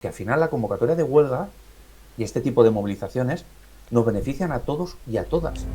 que al final la convocatoria de huelga y este tipo de movilizaciones nos benefician a todos y a todas.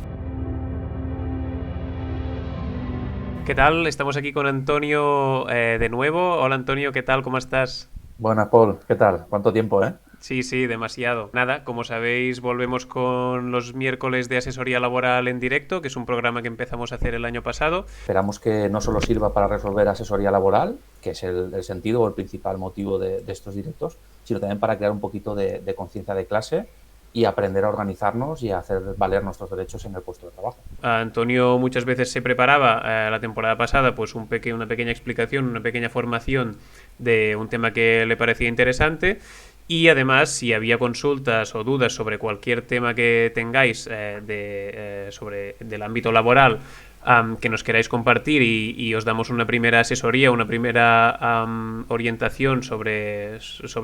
¿Qué tal? Estamos aquí con Antonio de nuevo. Hola Antonio, ¿qué tal? ¿Cómo estás? Buenas, Paul, ¿qué tal? ¿Cuánto tiempo, eh? Sí, sí, demasiado. Nada, como sabéis, volvemos con los miércoles de asesoría laboral en directo, que es un programa que empezamos a hacer el año pasado. Esperamos que no solo sirva para resolver asesoría laboral, que es el sentido o el principal motivo de estos directos, sino también para crear un poquito de conciencia de clase y aprender a organizarnos y a hacer valer nuestros derechos en el puesto de trabajo. Antonio muchas veces se preparaba la temporada pasada pues una pequeña explicación, una pequeña formación de un tema que le parecía interesante y además si había consultas o dudas sobre cualquier tema que tengáis sobre del ámbito laboral que nos queráis compartir y os damos una primera asesoría, una primera orientación sobre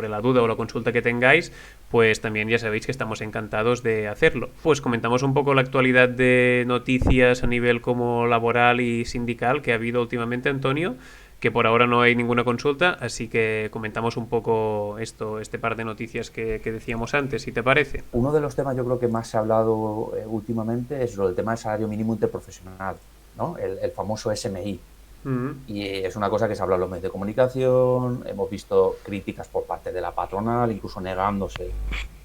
la duda o la consulta que tengáis, pues también ya sabéis que estamos encantados de hacerlo. Pues comentamos un poco la actualidad de noticias a nivel como laboral y sindical que ha habido últimamente, Antonio, que por ahora no hay ninguna consulta, así que comentamos un poco este par de noticias que decíamos antes, si te parece. Uno de los temas yo creo que más se ha hablado últimamente es lo del tema del salario mínimo interprofesional, ¿no? El famoso SMI. Mm. Y es una cosa que se habla en los medios de comunicación, hemos visto críticas por parte de la patronal, incluso negándose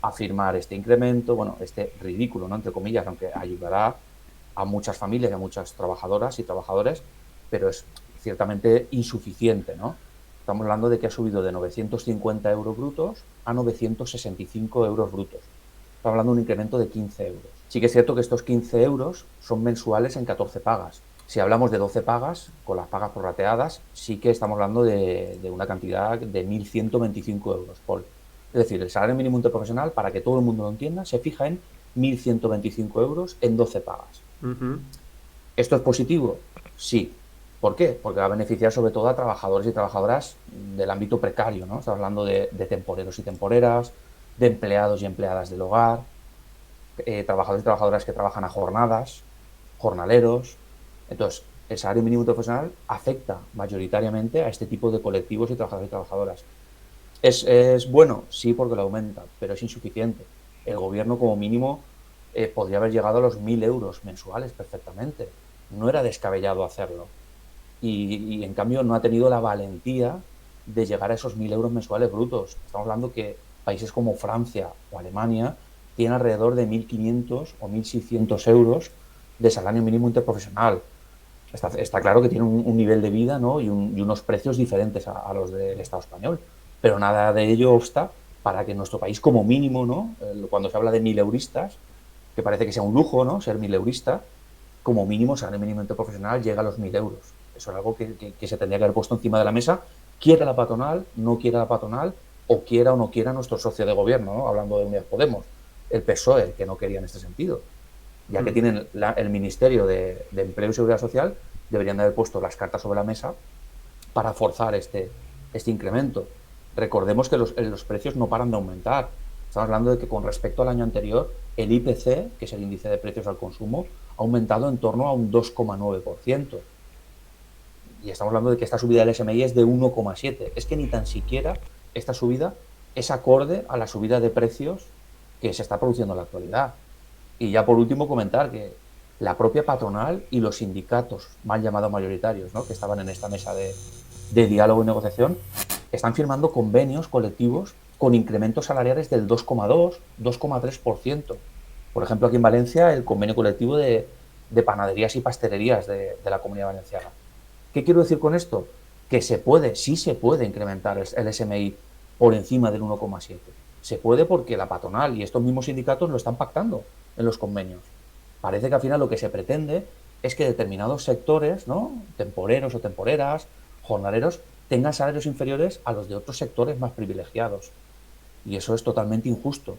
a firmar este incremento, bueno, este ridículo, ¿no? Entre comillas, aunque ayudará a muchas familias y a muchas trabajadoras y trabajadores, pero es ciertamente insuficiente, ¿no? Estamos hablando de que ha subido de 950 euros brutos a 965 euros brutos. Estamos hablando de un incremento de 15 euros. Sí que es cierto que estos 15 euros son mensuales en 14 pagas. Si hablamos de 12 pagas, con las pagas prorrateadas, sí que estamos hablando de una cantidad de 1.125 euros, Paul. Es decir, el salario mínimo interprofesional, para que todo el mundo lo entienda, se fija en 1.125 euros en 12 pagas. Uh-huh. ¿Esto es positivo? Sí. ¿Por qué? Porque va a beneficiar sobre todo a trabajadores y trabajadoras del ámbito precario, ¿no? Estamos hablando de temporeros y temporeras, de empleados y empleadas del hogar, trabajadores y trabajadoras que trabajan a jornadas, jornaleros. Entonces, el salario mínimo interprofesional afecta mayoritariamente a este tipo de colectivos y trabajadores y trabajadoras. ¿Es bueno? Sí, porque lo aumenta, pero es insuficiente. El gobierno, como mínimo, podría haber llegado a los 1.000 euros mensuales perfectamente. No era descabellado hacerlo. Y en cambio no ha tenido la valentía de llegar a esos 1.000 euros mensuales brutos. Estamos hablando que países como Francia o Alemania tienen alrededor de 1.500 o 1.600 euros de salario mínimo interprofesional. Está claro que tiene un nivel de vida, ¿no? Y unos precios diferentes a los del Estado español, pero nada de ello obsta para que en nuestro país, como mínimo, ¿no? Cuando se habla de mileuristas, que parece que sea un lujo, ¿no? Ser mileurista, como mínimo, el salario mínimo interprofesional llega a los 1.000 euros. Eso es algo que se tendría que haber puesto encima de la mesa, quiera la patronal, no quiera la patronal, o no quiera nuestro socio de gobierno, ¿no? Hablando de Unidas Podemos, el PSOE, que no quería en este sentido. Ya que Mm. tienen el Ministerio de Empleo y Seguridad Social, deberían de haber puesto las cartas sobre la mesa para forzar este incremento. Recordemos que los precios no paran de aumentar. Estamos hablando de que con respecto al año anterior, el IPC, que es el índice de precios al consumo, ha aumentado en torno a un 2,9%. Y estamos hablando de que esta subida del SMI es de 1,7%. Es que ni tan siquiera esta subida es acorde a la subida de precios que se está produciendo en la actualidad. Y ya por último comentar que la propia patronal y los sindicatos, mal llamados mayoritarios, ¿no? Que estaban en esta mesa de diálogo y negociación, están firmando convenios colectivos con incrementos salariales del 2,2, 2,3%. Por ejemplo, aquí en Valencia, el convenio colectivo de panaderías y pastelerías de la Comunidad Valenciana. ¿Qué quiero decir con esto? Que se puede, sí se puede incrementar el SMI por encima del 1,7. Se puede porque la patronal y estos mismos sindicatos lo están pactando en los convenios. Parece que al final lo que se pretende es que determinados sectores, ¿no? Temporeros o temporeras, jornaleros, tengan salarios inferiores a los de otros sectores más privilegiados. Y eso es totalmente injusto.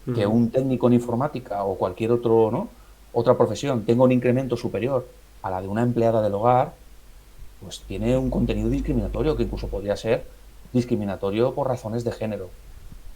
Que Mm. un técnico en informática o cualquier otro, ¿no? Otra profesión tenga un incremento superior a la de una empleada del hogar, pues tiene un contenido discriminatorio que incluso podría ser discriminatorio por razones de género.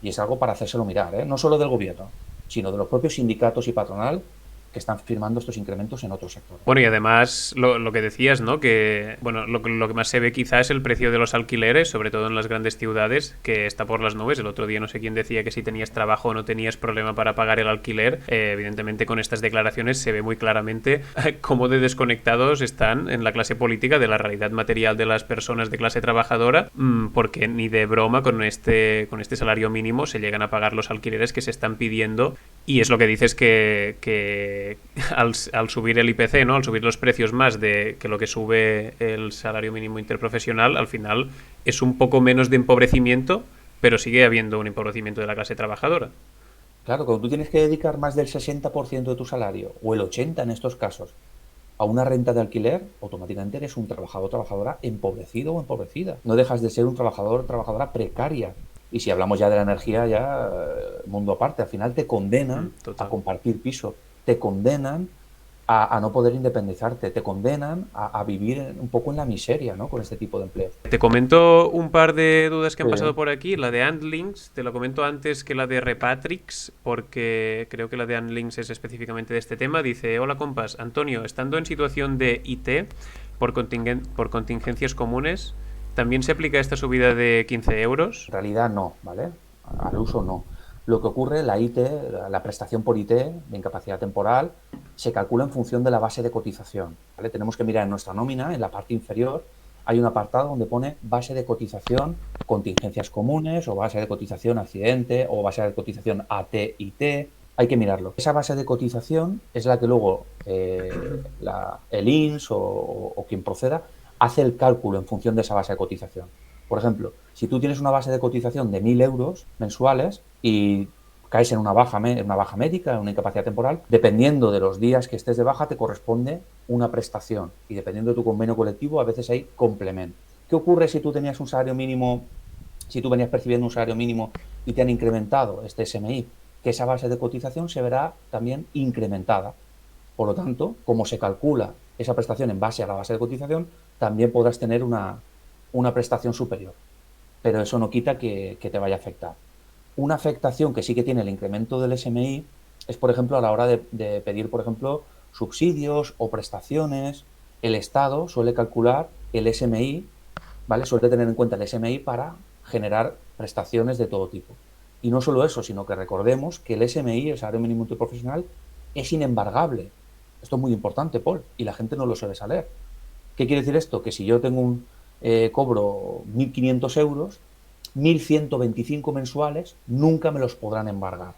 Y es algo para hacérselo mirar, ¿eh? No solo del gobierno, sino de los propios sindicatos y patronal, que están firmando estos incrementos en otros sectores. Bueno, y además lo que decías, ¿no? Que bueno, lo que más se ve quizá es el precio de los alquileres, sobre todo en las grandes ciudades, que está por las nubes. El otro día no sé quién decía que si tenías trabajo o no tenías problema para pagar el alquiler. Evidentemente con estas declaraciones se ve muy claramente cómo de desconectados están en la clase política de la realidad material de las personas de clase trabajadora, porque ni de broma con este salario mínimo se llegan a pagar los alquileres que se están pidiendo. Y es lo que dices que al subir el IPC, ¿no? Al subir los precios más de que lo que sube el salario mínimo interprofesional, al final es un poco menos de empobrecimiento, pero sigue habiendo un empobrecimiento de la clase trabajadora. Claro, cuando tú tienes que dedicar más del 60% de tu salario, o el 80% en estos casos, a una renta de alquiler, automáticamente eres un trabajador o trabajadora empobrecido o empobrecida. No dejas de ser un trabajador o trabajadora precaria. Y si hablamos ya de la energía, ya mundo aparte. Al final te condenan a Total. compartir piso, te condenan a no poder independizarte, te condenan a vivir un poco en la miseria, ¿no? Con este tipo de empleos. Te comento un par de dudas que han Sí. pasado por aquí. La de Andlinks, te lo comento antes que la de Repatrix, porque creo que la de Andlinks es específicamente de este tema. Dice: hola compas, Antonio, estando en situación de IT por contingencias comunes, ¿también se aplica esta subida de 15 euros? En realidad no, ¿vale? Al uso no. Lo que ocurre, la IT, la prestación por IT de incapacidad temporal, se calcula en función de la base de cotización, ¿vale? Tenemos que mirar en nuestra nómina, en la parte inferior, hay un apartado donde pone base de cotización, contingencias comunes, o base de cotización accidente, o base de cotización AT-IT. Hay que mirarlo. Esa base de cotización es la que luego el INS o quien proceda hace el cálculo en función de esa base de cotización. Por ejemplo, si tú tienes una base de cotización de 1.000 euros mensuales y caes en una baja médica, en una incapacidad temporal, dependiendo de los días que estés de baja, te corresponde una prestación. Y dependiendo de tu convenio colectivo, a veces hay complemento. ¿Qué ocurre si tú tenías un salario mínimo, si tú venías percibiendo un salario mínimo y te han incrementado este SMI? Que esa base de cotización se verá también incrementada. Por lo tanto, como se calcula esa prestación en base a la base de cotización, también podrás tener una prestación superior. Pero eso no quita que te vaya a afectar. Una afectación que sí que tiene el incremento del SMI es, por ejemplo, a la hora de pedir, por ejemplo, subsidios o prestaciones. El Estado suele calcular el SMI, ¿vale? Suele tener en cuenta el SMI para generar prestaciones de todo tipo. Y no solo eso, sino que recordemos que el SMI, el salario mínimo interprofesional, es inembargable. Esto es muy importante, Paul, y la gente no lo suele saber. ¿Qué quiere decir esto? Que si yo tengo cobro 1.500 euros, 1.125 mensuales nunca me los podrán embargar,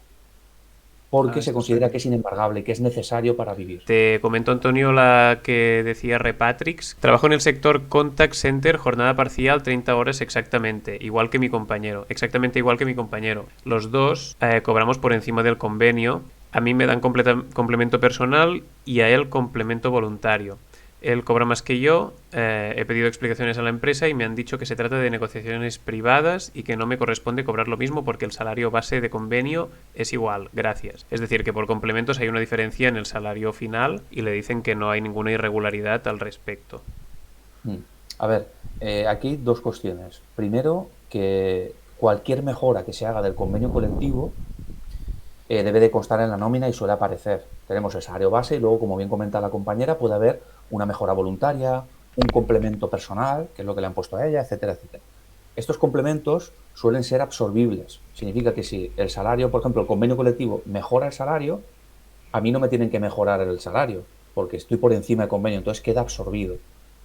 porque se considera que es inembargable, que es necesario para vivir. Te comento, Antonio, la que decía Repatrix. Trabajo en el sector Contact Center, jornada parcial, 30 horas exactamente, igual que mi compañero. Exactamente igual que mi compañero. Los dos cobramos por encima del convenio. A mí me dan complemento personal y a él complemento voluntario. Él cobra más que yo, he pedido explicaciones a la empresa y me han dicho que se trata de negociaciones privadas y que no me corresponde cobrar lo mismo porque el salario base de convenio es igual, gracias. Es decir, que por complementos hay una diferencia en el salario final y le dicen que no hay ninguna irregularidad al respecto. A ver, aquí dos cuestiones. Primero, que cualquier mejora que se haga del convenio colectivo debe de constar en la nómina y suele aparecer. Tenemos el salario base y luego, como bien comenta la compañera, puede haber una mejora voluntaria, un complemento personal, que es lo que le han puesto a ella, etcétera, etcétera. Estos complementos suelen ser absorbibles. Significa que si el salario, por ejemplo, el convenio colectivo mejora el salario, a mí no me tienen que mejorar el salario, porque estoy por encima del convenio, entonces queda absorbido.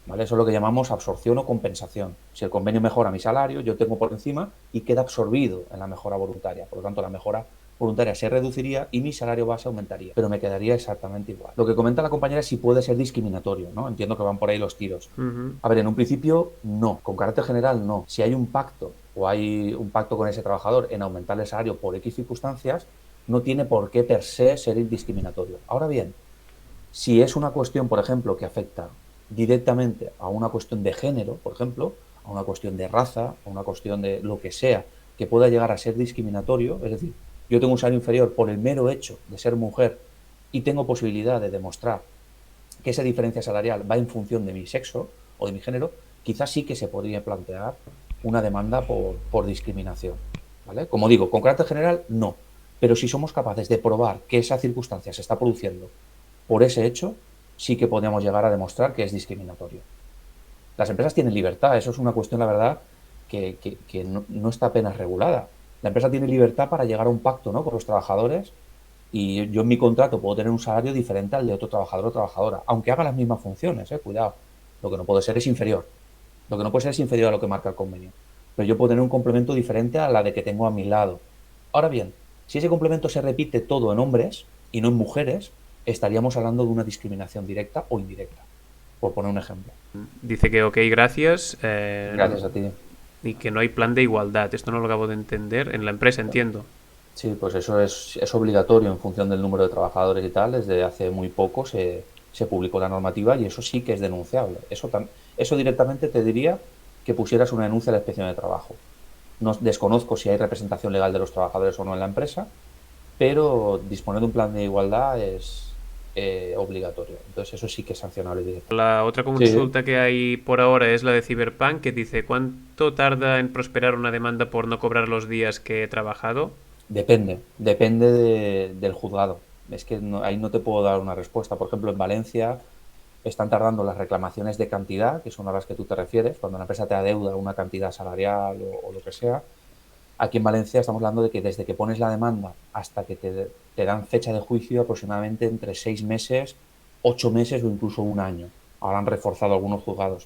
¿Vale? Eso es lo que llamamos absorción o compensación. Si el convenio mejora mi salario, yo tengo por encima y queda absorbido en la mejora voluntaria. Por lo tanto, la mejora voluntaria se reduciría y mi salario base aumentaría, pero me quedaría exactamente igual. Lo que comenta la compañera es si puede ser discriminatorio, ¿no? Entiendo que van por ahí los tiros. A ver, en un principio, no. Con carácter general, no. Si hay un pacto o hay un pacto con ese trabajador en aumentar el salario por X circunstancias, no tiene por qué per se ser discriminatorio. Ahora bien, si es una cuestión, por ejemplo, que afecta directamente a una cuestión de género, por ejemplo, a una cuestión de raza, a una cuestión de lo que sea, que pueda llegar a ser discriminatorio, es decir, yo tengo un salario inferior por el mero hecho de ser mujer y tengo posibilidad de demostrar que esa diferencia salarial va en función de mi sexo o de mi género, quizás sí que se podría plantear una demanda por discriminación, ¿vale? Como digo, con carácter general, no. Pero si somos capaces de probar que esa circunstancia se está produciendo por ese hecho, sí que podríamos llegar a demostrar que es discriminatorio. Las empresas tienen libertad, eso es una cuestión, la verdad, que no está apenas regulada. La empresa tiene libertad para llegar a un pacto, ¿no?, con los trabajadores, y yo en mi contrato puedo tener un salario diferente al de otro trabajador o trabajadora, aunque haga las mismas funciones, cuidado. Lo que no puede ser es inferior. Lo que no puede ser es inferior a lo que marca el convenio. Pero yo puedo tener un complemento diferente a la de que tengo a mi lado. Ahora bien, si ese complemento se repite todo en hombres y no en mujeres, estaríamos hablando de una discriminación directa o indirecta, por poner un ejemplo. Dice que ok, gracias. Gracias a ti. Y que no hay plan de igualdad. Esto no lo acabo de entender. En la empresa, entiendo. Sí, pues eso es obligatorio en función del número de trabajadores y tal. Desde hace muy poco se publicó la normativa y eso sí que es denunciable. Eso directamente te diría que pusieras una denuncia a la inspección de trabajo. No desconozco si hay representación legal de los trabajadores o no en la empresa, pero disponer de un plan de igualdad es obligatorio. Entonces eso sí que es sancionable directamente. La otra Sí, consulta que hay por ahora es la de Cyberpunk, que dice ¿cuánto tarda en prosperar una demanda por no cobrar los días que he trabajado? depende del juzgado. Es que ahí no te puedo dar una respuesta. Por ejemplo, en Valencia están tardando las reclamaciones de cantidad, que son a las que tú te refieres, cuando una empresa te adeuda una cantidad salarial o lo que sea. Aquí en Valencia estamos hablando de que desde que pones la demanda hasta que te dan fecha de juicio, aproximadamente entre 6 meses, 8 meses o incluso un año. Ahora han reforzado algunos juzgados.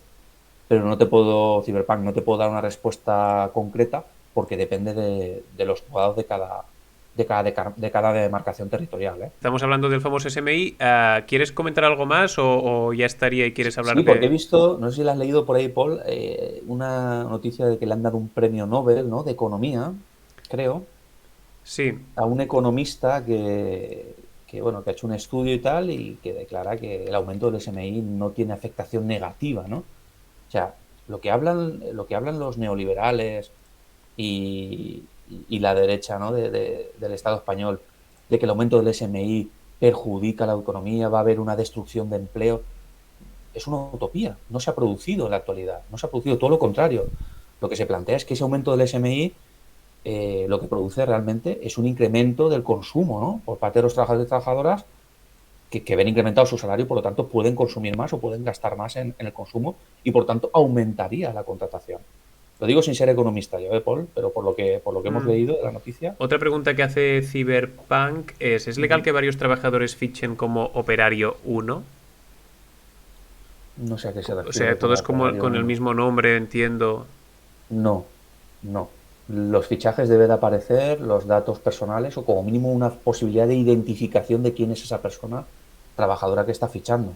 Pero no te puedo, Cyberpunk, no te puedo dar una respuesta concreta porque depende de los juzgados de cada demarcación territorial, ¿eh? Estamos hablando del famoso SMI. ¿Quieres comentar algo más o ya estaría y quieres hablar Sí, porque he de...? visto, no sé si la has leído por ahí, Paul, una noticia de que le han dado un premio Nobel, ¿no?, de economía, creo, Sí, a un economista bueno, que ha hecho un estudio y tal y que declara que el aumento del SMI no tiene afectación negativa, ¿no? O sea, lo que hablan los neoliberales y la derecha, ¿no?, del Estado español, de que el aumento del SMI perjudica la economía, va a haber una destrucción de empleo, es una utopía. No se ha producido en la actualidad. No se ha producido, todo lo contrario. Lo que se plantea es que ese aumento del SMI lo que produce realmente es un incremento del consumo, ¿no?, por parte de los trabajadores y trabajadoras que ven incrementado su salario y por lo tanto pueden consumir más o pueden gastar más en el consumo y por tanto aumentaría la contratación. Lo digo sin ser economista yo, Paul, pero por lo que hemos Mm. leído de la noticia. Otra pregunta que hace Cyberpunk ¿es legal que varios trabajadores fichen como operario uno? No sé a qué se O refiere sea, con todos como operario con el 1. mismo nombre, entiendo. No, no. Los fichajes deben de aparecer los datos personales o como mínimo una posibilidad de identificación de quién es esa persona trabajadora que está fichando.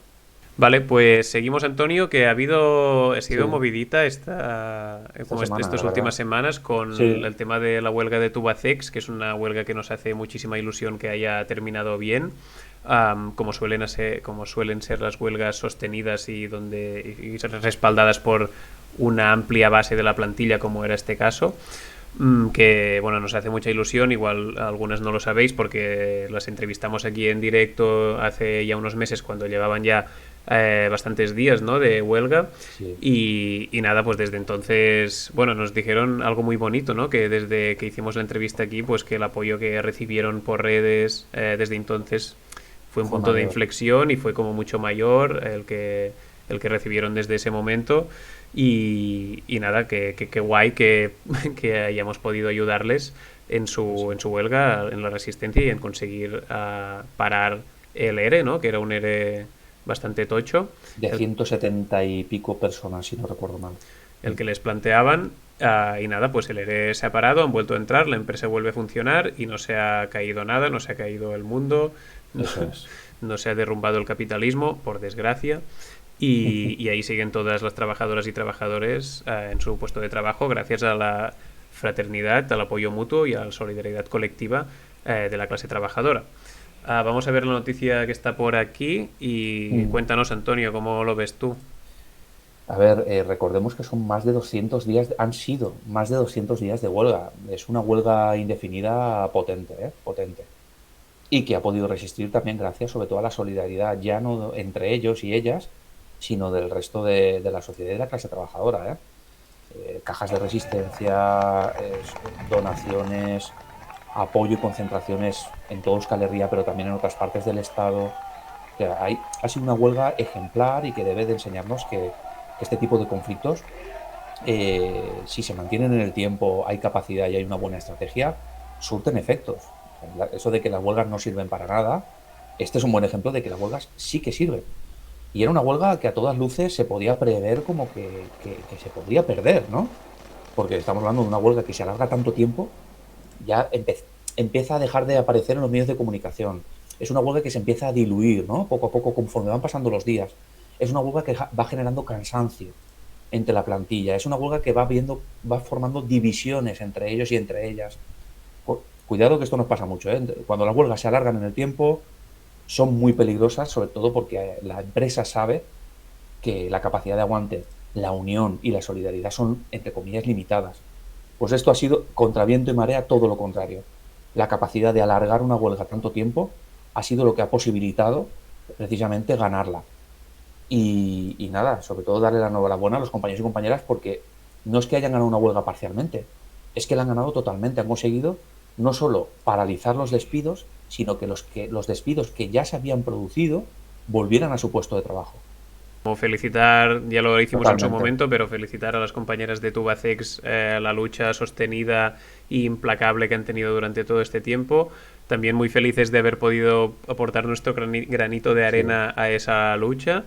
Vale, pues seguimos, Antonio, que ha sido Sí, movidita esta como semana, estas la verdad. últimas semanas con Sí, el tema de la huelga de Tubacex, que es una huelga que nos hace muchísima ilusión que haya terminado bien, como suelen ser las huelgas sostenidas y respaldadas por una amplia base de la plantilla, como era este caso. Que bueno, nos hace mucha ilusión, igual algunas no lo sabéis porque las entrevistamos aquí en directo hace ya unos meses cuando llevaban ya bastantes días, ¿no?, de huelga. sí. Y nada, pues desde entonces, bueno, nos dijeron algo muy bonito, ¿no?, que desde que hicimos la entrevista aquí, pues que el apoyo que recibieron por redes desde entonces fue un Fue punto de mayor. inflexión y fue como mucho mayor el que recibieron desde ese momento. Y nada, que guay que hayamos podido ayudarles Pues en su huelga, en la resistencia y en conseguir parar el ERE, ¿no?, que era un ERE bastante tocho, de el, 170 y pico personas, si no recuerdo mal. el que les planteaban. Y nada, pues el ERE se ha parado, han vuelto a entrar, la empresa vuelve a funcionar y no se ha caído nada, no se ha caído el mundo, no, Eso es. no se ha derrumbado el capitalismo, por desgracia. Y ahí siguen todas las trabajadoras y trabajadores en su puesto de trabajo gracias a la fraternidad, al apoyo mutuo y a la solidaridad colectiva de la clase trabajadora. Vamos a ver la noticia que está por aquí y Mm. cuéntanos, Antonio, cómo lo ves tú. A ver, recordemos que son más de 200 días, han sido más de 200 días de huelga. Es una huelga indefinida potente, potente. Y que ha podido resistir también gracias sobre todo a la solidaridad, ya no entre ellos y ellas, sino del resto de la sociedad y de la clase trabajadora, cajas de resistencia, donaciones, apoyo y concentraciones en todo Euskal Herria, pero también en otras partes del Estado. O sea, ha sido una huelga ejemplar y que debe de enseñarnos que este tipo de conflictos, si se mantienen en el tiempo, hay capacidad y hay una buena estrategia, surten efectos. Eso de que las huelgas no sirven para nada, este es un buen ejemplo de que las huelgas sí que sirven. Y era una huelga que a todas luces se podía prever como que se podría perder, ¿no? Porque estamos hablando de una huelga que se alarga tanto tiempo, ya empieza a dejar de aparecer en los medios de comunicación. Es una huelga que se empieza a diluir, ¿no? Poco a poco, conforme van pasando los días. Es una huelga que va generando cansancio entre la plantilla. Es una huelga que va formando divisiones entre ellos y entre ellas. Cuidado que esto nos pasa mucho, ¿eh? Cuando las huelgas se alargan en el tiempo, son muy peligrosas, sobre todo porque la empresa sabe que la capacidad de aguante, la unión y la solidaridad son, entre comillas, limitadas. Pues esto ha sido, contra viento y marea, todo lo contrario. La capacidad de alargar una huelga tanto tiempo ha sido lo que ha posibilitado precisamente ganarla. Y nada, sobre todo darle la enhorabuena a los compañeros y compañeras, porque no es que hayan ganado una huelga parcialmente, es que la han ganado totalmente. Han conseguido no solo paralizar los despidos, sino que los despidos que ya se habían producido volvieran a su puesto de trabajo. Como felicitar, ya lo hicimos en su Totalmente. momento, pero felicitar a las compañeras de Tubacex la lucha sostenida e implacable que han tenido durante todo este tiempo. También muy felices de haber podido aportar nuestro granito de Sí, arena a esa lucha.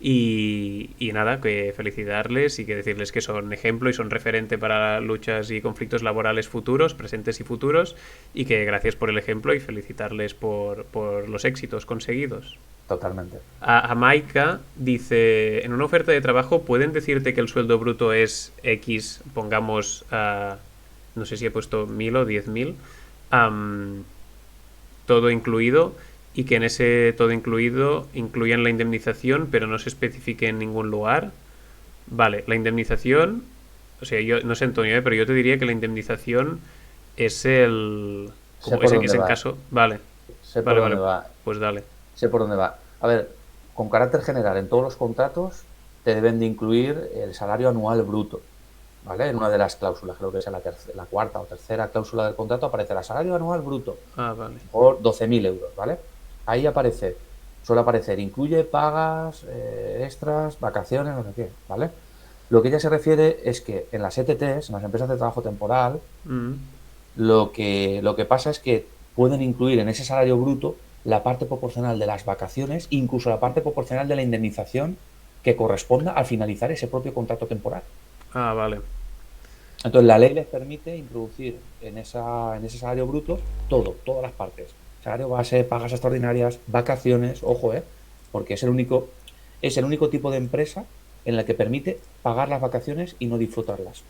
Y nada, que felicitarles y que decirles que son ejemplo y son referente para luchas y conflictos laborales futuros, presentes y futuros, y que gracias por el ejemplo y felicitarles por los éxitos conseguidos. totalmente. A Maika dice, en una oferta de trabajo pueden decirte que el sueldo bruto es X, pongamos, no sé si he puesto 1000 o 10.000, todo incluido, y que en ese todo incluido incluyan la indemnización, pero no se especifique en ningún lugar. Vale, la indemnización, o sea, yo no sé, Antonio, pero yo te diría que la indemnización es el... Sé Como por es dónde en va, caso... Vale, sé por vale, dónde vale, va, pues dale. sé por dónde va. A ver, con carácter general, en todos los contratos te deben de incluir el salario anual bruto, ¿vale? En una de las cláusulas, creo que es la cuarta o tercera cláusula del contrato, aparecerá salario anual bruto Ah, vale. por 12.000 euros, ¿vale? Ahí suele aparecer, incluye pagas, extras, vacaciones, no sé qué, ¿vale? Lo que ella se refiere es que en las ETTs, en las empresas de trabajo temporal, Mm. lo que pasa es que pueden incluir en ese salario bruto la parte proporcional de las vacaciones, incluso la parte proporcional de la indemnización que corresponda al finalizar ese propio contrato temporal. Ah, vale. Entonces, la ley les permite introducir en ese salario bruto todas las partes. Salario base, pagas extraordinarias, vacaciones, ojo, porque es el único tipo de empresa en la que permite pagar las vacaciones y no disfrutarlas.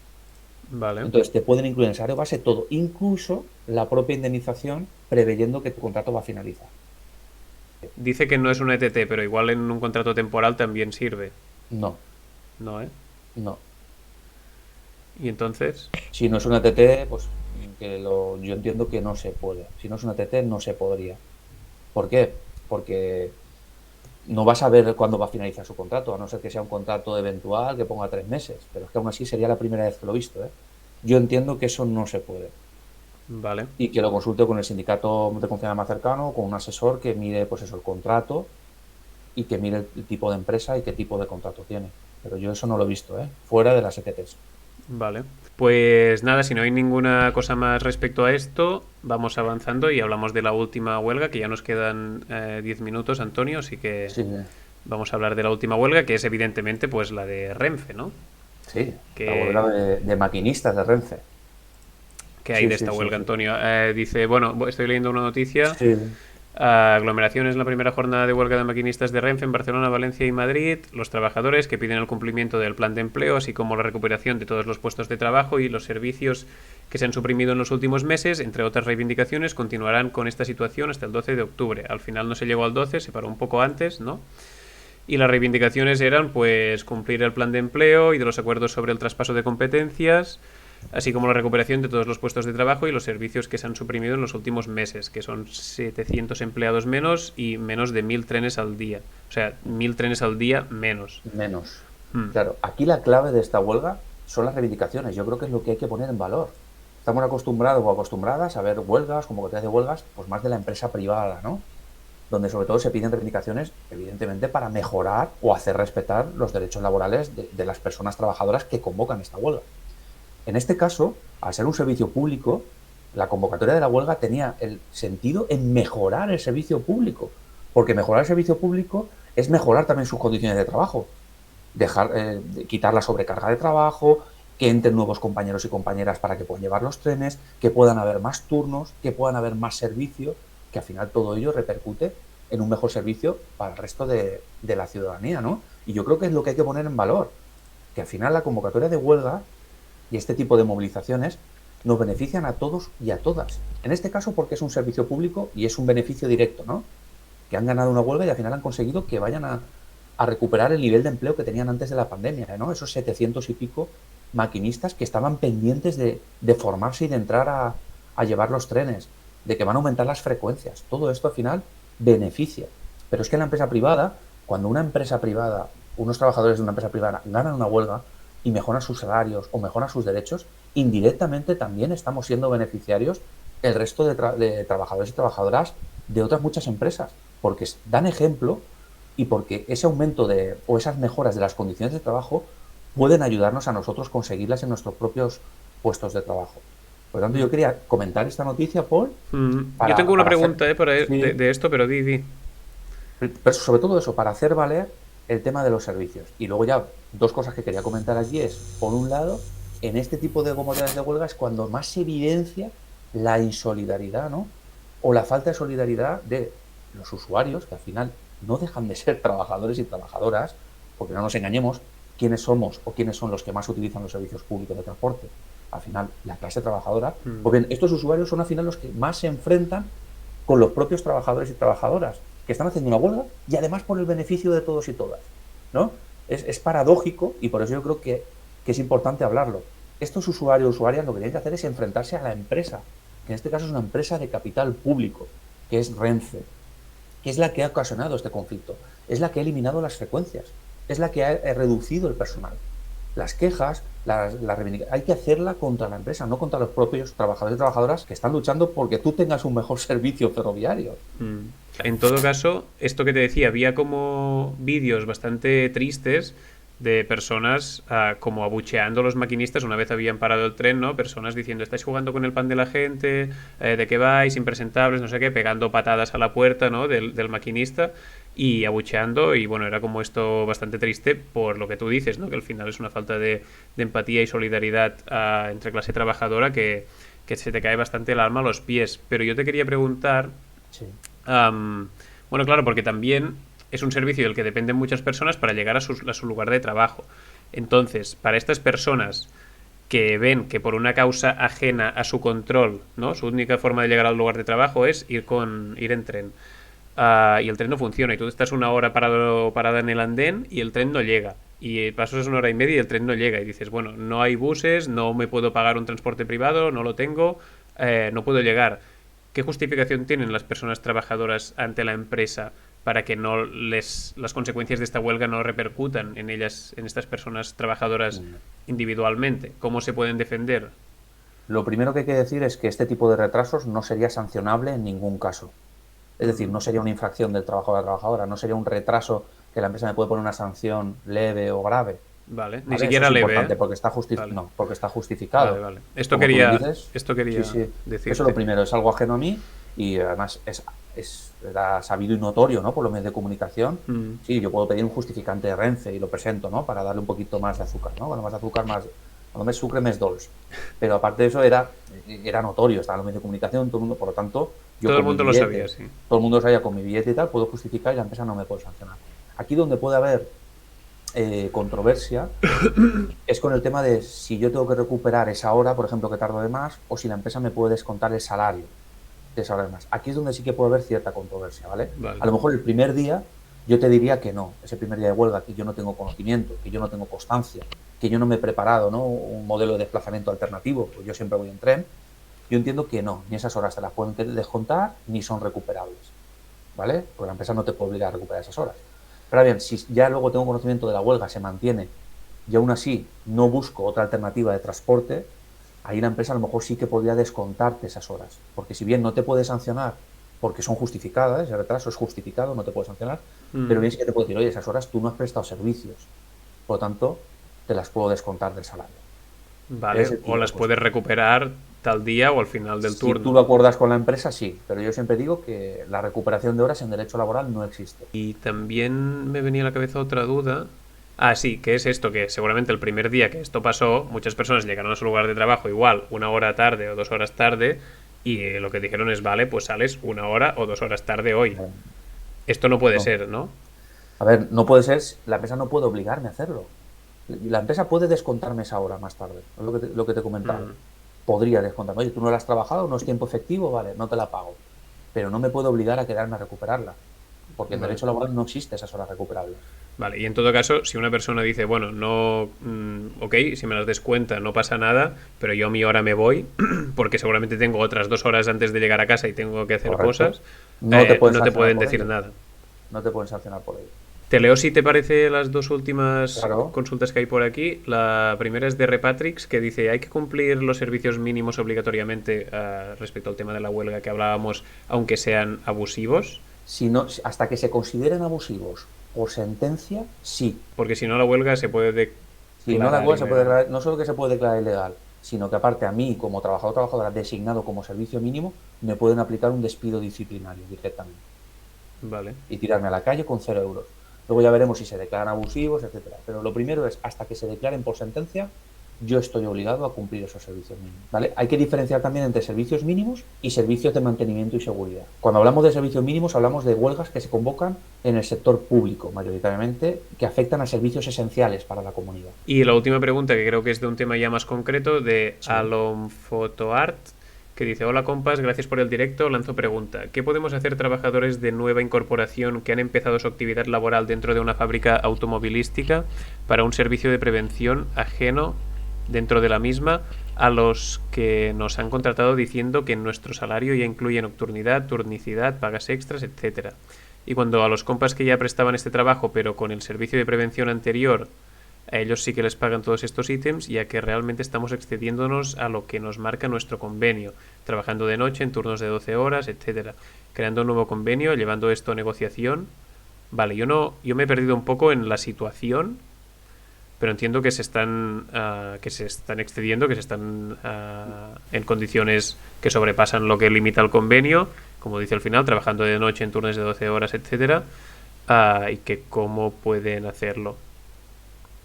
Vale. Entonces, te pueden incluir en el salario base todo, incluso la propia indemnización, preveyendo que tu contrato va a finalizar. Dice que no es un ETT, pero igual en un contrato temporal también sirve. No, ¿No, eh? no. Y entonces... Si no es una TT, pues yo entiendo que no se puede. Si no es una TT, no se podría. ¿Por qué? Porque no vas a ver cuándo va a finalizar su contrato, a no ser que sea un contrato eventual que ponga 3 meses. Pero es que aún así sería la primera vez que lo he visto, ¿eh? Yo entiendo que eso no se puede. Vale. Y que lo consulte con el sindicato de confianza más cercano, con un asesor que mire, pues eso, el contrato y que mire el tipo de empresa y qué tipo de contrato tiene. Pero yo eso no lo he visto, ¿eh? Fuera de las ETTs. Vale. Pues nada, si no hay ninguna cosa más respecto a esto, vamos avanzando y hablamos de la última huelga, que ya nos quedan 10 minutos, Antonio, así que Sí, vamos a hablar de la última huelga, que es evidentemente pues la de Renfe, ¿no? sí, la huelga Que, de maquinistas de Renfe. que hay Sí, de sí, esta sí, huelga, sí. Antonio. Dice, bueno, estoy leyendo una noticia. Sí, Aglomeraciones en la primera jornada de huelga de maquinistas de Renfe en Barcelona, Valencia y Madrid. Los trabajadores que piden el cumplimiento del plan de empleo, así como la recuperación de todos los puestos de trabajo y los servicios que se han suprimido en los últimos meses, entre otras reivindicaciones, continuarán con esta situación hasta el 12 de octubre. Al final no se llegó al 12, se paró un poco antes, ¿no? Y las reivindicaciones eran pues cumplir el plan de empleo y de los acuerdos sobre el traspaso de competencias, así como la recuperación de todos los puestos de trabajo y los servicios que se han suprimido en los últimos meses, que son 700 empleados menos y menos de 1000 trenes al día. O sea, 1000 trenes al día menos. menos. Hmm. Claro, aquí la clave de esta huelga son las reivindicaciones. Yo creo que es lo que hay que poner en valor. Estamos acostumbrados o acostumbradas a ver huelgas, convocatorias de huelgas, pues más de la empresa privada, ¿no? donde sobre todo se piden reivindicaciones, evidentemente, para mejorar o hacer respetar los derechos laborales de las personas trabajadoras que convocan esta huelga. En este caso, al ser un servicio público, la convocatoria de la huelga tenía el sentido en mejorar el servicio público, porque mejorar el servicio público es mejorar también sus condiciones de trabajo, quitar la sobrecarga de trabajo, que entren nuevos compañeros y compañeras para que puedan llevar los trenes, que puedan haber más turnos, que puedan haber más servicio, que al final todo ello repercute en un mejor servicio para el resto de la ciudadanía, ¿no? Y yo creo que es lo que hay que poner en valor, que al final la convocatoria de huelga y este tipo de movilizaciones nos benefician a todos y a todas. En este caso porque es un servicio público y es un beneficio directo, ¿no? Que han ganado una huelga y al final han conseguido que vayan a recuperar el nivel de empleo que tenían antes de la pandemia, ¿no? Esos 700 y pico maquinistas que estaban pendientes de formarse y de entrar a llevar los trenes, de que van a aumentar las frecuencias. Todo esto al final beneficia. Pero es que en la empresa privada, cuando una empresa privada, unos trabajadores de una empresa privada ganan una huelga y mejoran sus salarios o mejoran sus derechos, indirectamente también estamos siendo beneficiarios el resto de trabajadores y trabajadoras de otras muchas empresas, porque dan ejemplo y porque ese aumento o esas mejoras de las condiciones de trabajo pueden ayudarnos a nosotros conseguirlas en nuestros propios puestos de trabajo. Por lo tanto, yo quería comentar esta noticia, Paul. Yo tengo una pregunta sí, de esto, pero di. pero sobre todo eso, para hacer valer el tema de los servicios. Y luego ya, dos cosas que quería comentar aquí es, por un lado, en este tipo de convocatorias de huelga es cuando más se evidencia la insolidaridad, ¿no? O la falta de solidaridad de los usuarios, que al final no dejan de ser trabajadores y trabajadoras, porque no nos engañemos, quiénes somos o quiénes son los que más utilizan los servicios públicos de transporte. Al final, la clase trabajadora. Pues bien, estos usuarios son al final los que más se enfrentan con los propios trabajadores y trabajadoras que están haciendo una huelga y además por el beneficio de todos y todas, ¿no? Es paradójico y por eso yo creo que es importante hablarlo. Estos usuarios y usuarias lo que tienen que hacer es enfrentarse a la empresa, que en este caso es una empresa de capital público, que es Renfe, que es la que ha ocasionado este conflicto, es la que ha eliminado las frecuencias, es la que ha reducido el personal. Las quejas, hay que hacerla contra la empresa, no contra los propios trabajadores y trabajadoras que están luchando porque tú tengas un mejor servicio ferroviario. En todo caso, esto que te decía, había como vídeos bastante tristes de personas como abucheando a los maquinistas una vez habían parado el tren, ¿no? Personas diciendo, estáis jugando con el pan de la gente, ¿de qué vais? Impresentables, no sé qué, pegando patadas a la puerta, ¿no? del maquinista y abucheando, y bueno, era como esto bastante triste por lo que tú dices, ¿no? Que al final es una falta de empatía y solidaridad entre clase trabajadora que se te cae bastante el alma a los pies. Pero yo te quería preguntar, Sí. bueno, claro, porque también es un servicio del que dependen muchas personas para llegar a su lugar de trabajo. Entonces, para estas personas que ven que por una causa ajena a su control, ¿no? Su única forma de llegar al lugar de trabajo es ir en tren. Y el tren no funciona, y tú estás una hora parada en el andén y el tren no llega. Y pasas una hora y media y el tren no llega. Y dices, bueno, no hay buses, no me puedo pagar un transporte privado, no lo tengo, no puedo llegar. ¿Qué justificación tienen las personas trabajadoras ante la empresa para que las consecuencias de esta huelga no repercutan en ellas, en estas personas trabajadoras individualmente? ¿Cómo se pueden defender? Lo primero que hay que decir es que este tipo de retrasos no sería sancionable en ningún caso. Es decir, no sería una infracción del trabajador a la trabajadora, no sería un retraso que la empresa me puede poner una sanción leve o grave. Vale, ni ¿Vale? siquiera Eso es leve, importante ¿eh? porque está, Vale. no, porque está justificado. Vale, vale. Esto Como tú bien quería, dices, esto quería sí. decirte. Eso es lo primero, es algo ajeno a mí y además era sabido y notorio, ¿no? Por los medios de comunicación. Sí, yo puedo pedir un justificante de Renfe y lo presento, ¿no? Para darle un poquito más de azúcar, ¿no? Cuando más azúcar, cuando más sucre, más dolç. Pero aparte de eso era notorio, estaba en los medios de comunicación, todo el mundo, por lo tanto, yo Todo el con mi mundo lo billete, sabía, sí. todo el mundo lo sabía, con mi billete y tal, puedo justificar y la empresa no me puede sancionar. Aquí donde puede haber controversia es con el tema de si yo tengo que recuperar esa hora, por ejemplo, que tardo de más, o si la empresa me puede descontar el salario de esa hora de más. Aquí es donde sí que puede haber cierta controversia, ¿vale? Vale. A lo mejor el primer día yo te diría que no, ese primer día de huelga, que yo no tengo conocimiento, que yo no tengo constancia, que yo no me he preparado, ¿no? Un modelo de desplazamiento alternativo, pues yo siempre voy en tren. Yo entiendo que no, ni esas horas te las pueden descontar ni son recuperables, ¿vale? Porque la empresa no te puede obligar a recuperar esas horas. Pero bien, si ya luego tengo conocimiento de la huelga, se mantiene y aún así no busco otra alternativa de transporte, ahí la empresa a lo mejor sí que podría descontarte esas horas. Porque si bien no te puede sancionar porque son justificadas, ese retraso es justificado, no te puedes sancionar, pero Mm. bien sí que te puedo decir, oye, esas horas tú no has prestado servicios, por lo tanto, te las puedo descontar del salario. Vale, Ese o tipo de las cosas. puedes recuperar tal día o al final del Si tú turno. lo acuerdas con la empresa, sí, pero yo siempre digo que la recuperación de horas en derecho laboral no existe. Y también me venía a la cabeza otra duda. Ah, sí, que es esto, que seguramente el primer día que esto pasó, muchas personas llegaron a su lugar de trabajo igual 1 hora tarde o 2 horas tarde y lo que dijeron es, vale, pues sales 1 hora o 2 horas tarde hoy. Esto no puede No. ser, ¿no? A ver, no puede ser, la empresa no puede obligarme a hacerlo. La empresa puede descontarme esa hora más tarde, es lo que te he comentado. Mm, Podría descontarme, oye, tú no la has trabajado, no es tiempo efectivo, vale, no te la pago. Pero no me puedo obligar a quedarme a recuperarla, porque en vale. derecho laboral no existe esas horas recuperables. Vale, y en todo caso, si una persona dice, bueno, no, ok, si me las descuenta no pasa nada, pero yo a mi hora me voy, porque seguramente tengo otras 2 horas antes de llegar a casa y tengo que hacer Correcto. cosas, No te pueden no te sancionar pueden por decir ello. nada. No te pueden sancionar por ello. Te leo si te parece las dos últimas Claro. consultas que hay por aquí. La primera es de Repatrix, que dice, hay que cumplir los servicios mínimos obligatoriamente respecto al tema de la huelga que hablábamos, aunque sean abusivos, Si no, hasta que se consideren abusivos por sentencia, sí. porque si no la huelga se puede Si no, la declarar cosa se puede ilegal. declarar, no solo que se puede declarar ilegal, sino que aparte a mí, como trabajador o trabajadora designado como servicio mínimo, me pueden aplicar un despido disciplinario directamente Vale. y tirarme a la calle con 0 euros. Luego ya veremos si se declaran abusivos, etcétera. Pero lo primero es, hasta que se declaren por sentencia, yo estoy obligado a cumplir esos servicios mínimos. ¿Vale? Hay que diferenciar también entre servicios mínimos y servicios de mantenimiento y seguridad. Cuando hablamos de servicios mínimos, hablamos de huelgas que se convocan en el sector público, mayoritariamente, que afectan a servicios esenciales para la comunidad. Y la última pregunta, que creo que es de un tema ya más concreto, de Sí. Alon Photoart, que dice, hola compas, gracias por el directo, lanzo pregunta. ¿Qué podemos hacer trabajadores de nueva incorporación que han empezado su actividad laboral dentro de una fábrica automovilística para un servicio de prevención ajeno dentro de la misma a los que nos han contratado diciendo que en nuestro salario ya incluye nocturnidad, turnicidad, pagas extras, etcétera? Y cuando a los compas que ya prestaban este trabajo pero con el servicio de prevención anterior a ellos sí que les pagan todos estos ítems, ya que realmente estamos excediéndonos a lo que nos marca nuestro convenio, trabajando de noche en turnos de 12 horas, etcétera, creando un nuevo convenio, llevando esto a negociación. Vale, yo me he perdido un poco en la situación, pero entiendo que se están excediendo, que se están en condiciones que sobrepasan lo que limita el convenio, como dice al final, trabajando de noche en turnos de 12 horas, etcétera, y que cómo pueden hacerlo.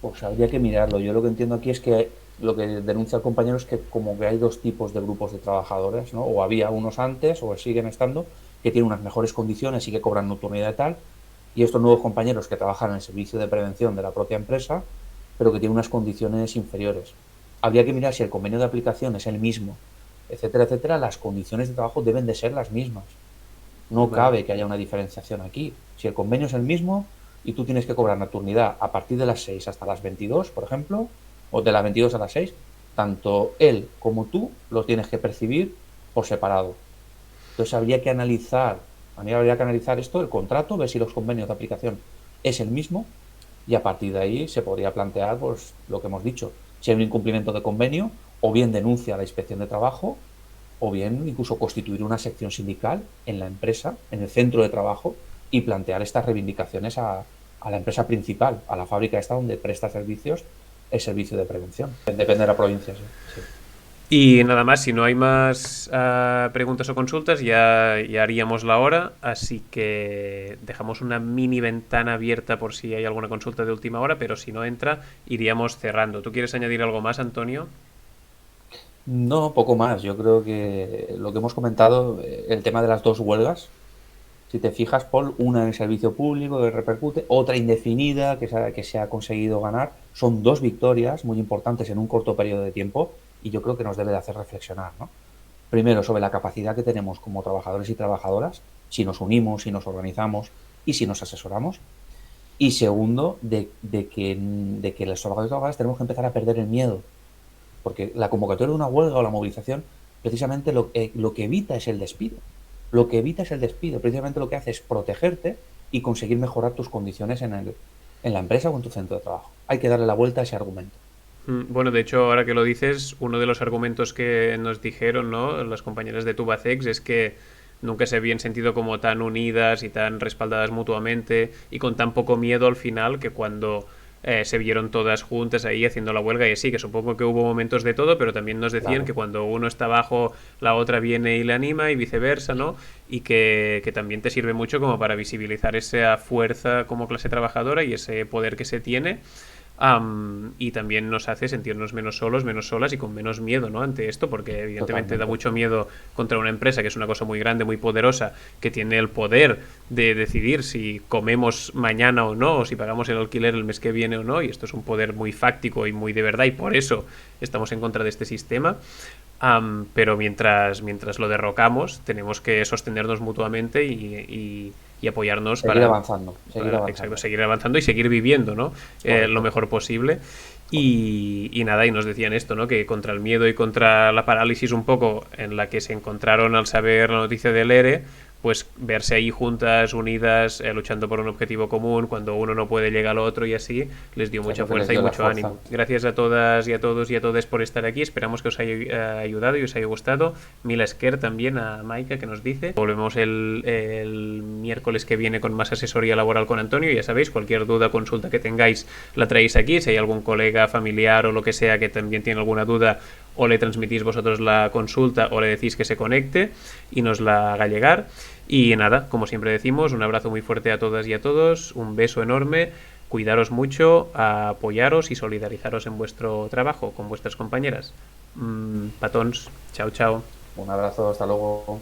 Pues habría que mirarlo. Yo lo que entiendo aquí es que lo que denuncia el compañero es que como que hay dos tipos de grupos de trabajadores, ¿no? O había unos antes, o siguen estando, que tienen unas mejores condiciones y que cobran nocturnidad y tal, y estos nuevos compañeros que trabajan en el servicio de prevención de la propia empresa, pero que tienen unas condiciones inferiores. Habría que mirar si el convenio de aplicación es el mismo, etcétera, etcétera. Las condiciones de trabajo deben de ser las mismas. No Vale. cabe que haya una diferenciación aquí. Si el convenio es el mismo y tú tienes que cobrar nocturnidad a partir de las 6 hasta las 22, por ejemplo, o de las 22 a las 6, tanto él como tú lo tienes que percibir por separado. Entonces habría que analizar esto, el contrato, ver si los convenios de aplicación es el mismo y a partir de ahí se podría plantear pues, lo que hemos dicho, si hay un incumplimiento de convenio o bien denuncia a la inspección de trabajo o bien incluso constituir una sección sindical en la empresa, en el centro de trabajo, y plantear estas reivindicaciones a la empresa principal, a la fábrica esta donde presta servicios, el servicio de prevención. Depende de la provincia, sí. Sí. Y nada más, si no hay más preguntas o consultas, ya haríamos la hora. Así que dejamos una mini ventana abierta por si hay alguna consulta de última hora, pero si no entra, iríamos cerrando. ¿Tú quieres añadir algo más, Antonio? No, poco más. Yo creo que lo que hemos comentado, el tema de las dos huelgas, si te fijas, Paul, una en el servicio público que repercute, otra indefinida que se ha conseguido ganar, son dos victorias muy importantes en un corto periodo de tiempo y yo creo que nos debe de hacer reflexionar, ¿no? Primero, sobre la capacidad que tenemos como trabajadores y trabajadoras, si nos unimos, si nos organizamos y si nos asesoramos. Y segundo, de que los trabajadores y trabajadoras tenemos que empezar a perder el miedo, porque la convocatoria de una huelga o la movilización, precisamente lo que evita es el despido. Lo que evita es el despido. Precisamente lo que hace es protegerte y conseguir mejorar tus condiciones en la empresa o en tu centro de trabajo. Hay que darle la vuelta a ese argumento. Bueno, de hecho, ahora que lo dices, uno de los argumentos que nos dijeron, ¿no?, las compañeras de Tubacex es que nunca se habían sentido como tan unidas y tan respaldadas mutuamente y con tan poco miedo al final que cuando se vieron todas juntas ahí haciendo la huelga y así, que supongo que hubo momentos de todo, pero también nos decían Claro, que cuando uno está abajo, la otra viene y le anima y viceversa, ¿no? Y que también te sirve mucho como para visibilizar esa fuerza como clase trabajadora y ese poder que se tiene. Y también nos hace sentirnos menos solos, menos solas y con menos miedo, ¿no? Ante esto, porque evidentemente da totalmente. mucho miedo contra una empresa que es una cosa muy grande, muy poderosa, que tiene el poder de decidir si comemos mañana o no, o si pagamos el alquiler el mes que viene o no, y esto es un poder muy fáctico y muy de verdad, y por eso estamos en contra de este sistema. Pero mientras lo derrocamos, tenemos que sostenernos mutuamente y apoyarnos Seguir para, avanzando, seguir exacto, avanzando. seguir avanzando y seguir viviendo, ¿no? Lo Correcto, mejor posible. correcto. Y nada, y nos decían esto, ¿no? Que contra el miedo y contra la parálisis un poco en la que se encontraron al saber la noticia del ERE, pues verse ahí juntas, unidas, luchando por un objetivo común, cuando uno no puede llegar al otro y así, les dio Es mucha lo que les fuerza y dio la mucho fuerza. ánimo. Gracias a todas y a todos y a todas por estar aquí. Esperamos que os haya ayudado y os haya gustado. Mila Esquer también, a Maika, que nos dice. Volvemos el miércoles que viene con más asesoría laboral con Antonio. Ya sabéis, cualquier duda, consulta que tengáis, la traéis aquí. Si hay algún colega, familiar o lo que sea que también tiene alguna duda, o le transmitís vosotros la consulta o le decís que se conecte y nos la haga llegar. Y nada, como siempre decimos, un abrazo muy fuerte a todas y a todos, un beso enorme, cuidaros mucho, apoyaros y solidarizaros en vuestro trabajo con vuestras compañeras. Patons, chao, chao. Un abrazo, hasta luego.